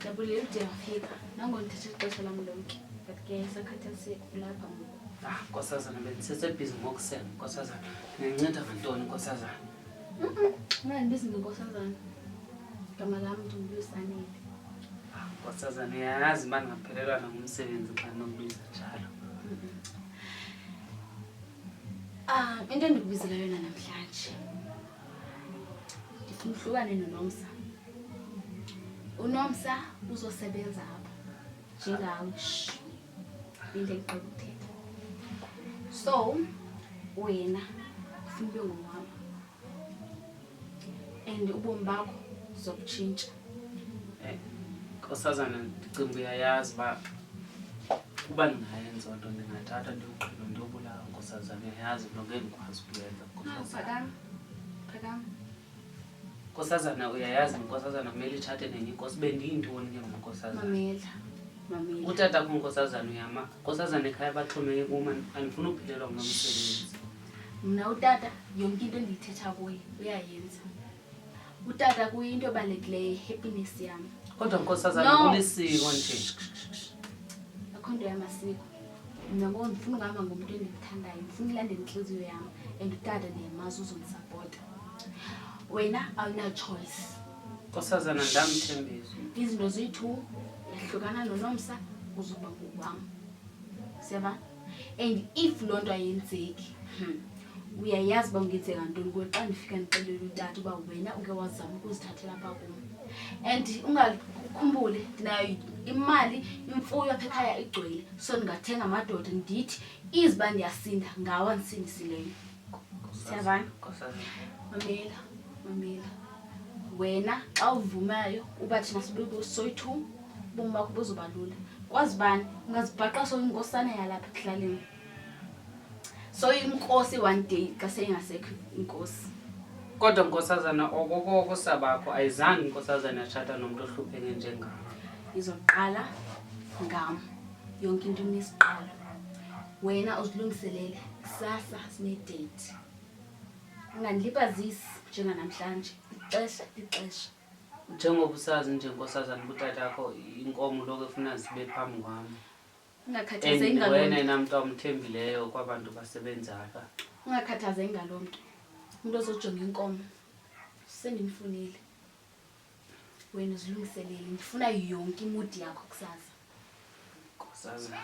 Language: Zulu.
Dabule ude wafika. Nangona ndithethe ixesha lam lonke. But ke sakhathaliseke kulapha ngoku. Nkosazana bendisesebhizi ngokusena nkosazana. Ndinceda ngantoni nkosazana? Ungandibizi ngenkosazana. Igama lam ndinguLusanele. Nkosazana uyayazi uba ndingaphelelwa nangumsebenzi xa ndinokubiza njalo. Into endikubizela yona namhlanje. Ndifuna uhlukane noNomsa. UNomsa uzosebenza apha njengawe. Into engiqeda ukuthetha. So wena ufuna ube ngumama. And ubomi bakho uzobutshintsha. Nkosazana ndicinga uyayazi uba uba ndingayenza nto ndingathatha ndiyogqina ndiyobulala nkosazana. Uyayazi nto ngekwazi ukuyenza nkosazana. Phakama. Nkosazana uyayazi nkosazana kumele ithathe nenye inkosi bendiyintoni ke nkosazana. Mamela. Utata kho nkosazana uyama. Nkosazana ekhaya baxhomeke kum andifuna ukuphelelwa ngumsebenzi. Mna utata yonke into endiyithetha kuye uyayenza. Utata kuyinto ebalulekileyo, happiness yam. Kodwa nkosazana kulisiko nje. Akho nto yamasiko. Mna ngoku ndifuna ukuhamba ngomntu endimthandayo. Ndifuna ulandela inhliziyo yam. And utata ndiyamazi uzondisapota. Wena awuna-choice. Nkosazana ndamthembisa. Izinto zethu yahlukana noNomsa uzoba ngokwam. Siyabona? And if loo nto ayenzeki, uyayazi uba ungenzeka ntoni kuwe xa ndifika ndixelele utata uba wena uke wazama ukuzithathela apha kum. And ungakhumbule ndinayo imali, imfuyo apha ekhaya igcwele. So ndingathenga amadoda ndithi iziba ndiyasinda ngawo andisindisileyo. Siyabona? Mamela. Wena xa uvumayo uba thina sibe soyi-2 ubomi bakho buzoba lula. Kwazi bani ungazibhaqa soyinkosana yalapha ekuhlaleni. Soyinkosi one day xa seyingasekho inkosi. Kodwa nkosazana okokoko sabakho ayizange nkosazana yatshata nomntu ohlupheke njengawe. Izoqala ngam. Yonke into inesiqalo. Wena uzilungiselele kusasa sine-date. Ungandilibazisi njenganamhlanje. Ixesha. Njengoba usazi nje nkosazana ubutata yakho inkomo lokho efuna zibe phambi kwam. Ungakhathazeki ngaloo nto. Wena namntu omthembileyo kwabantu basebenza apha. Ungakhathazeki ngaloo nto. Umuntu ozojonga inkomo sendimfunile. Wena uzilungiselele. Ndifuna yonke imudi yakho kusasa. Nkosazana.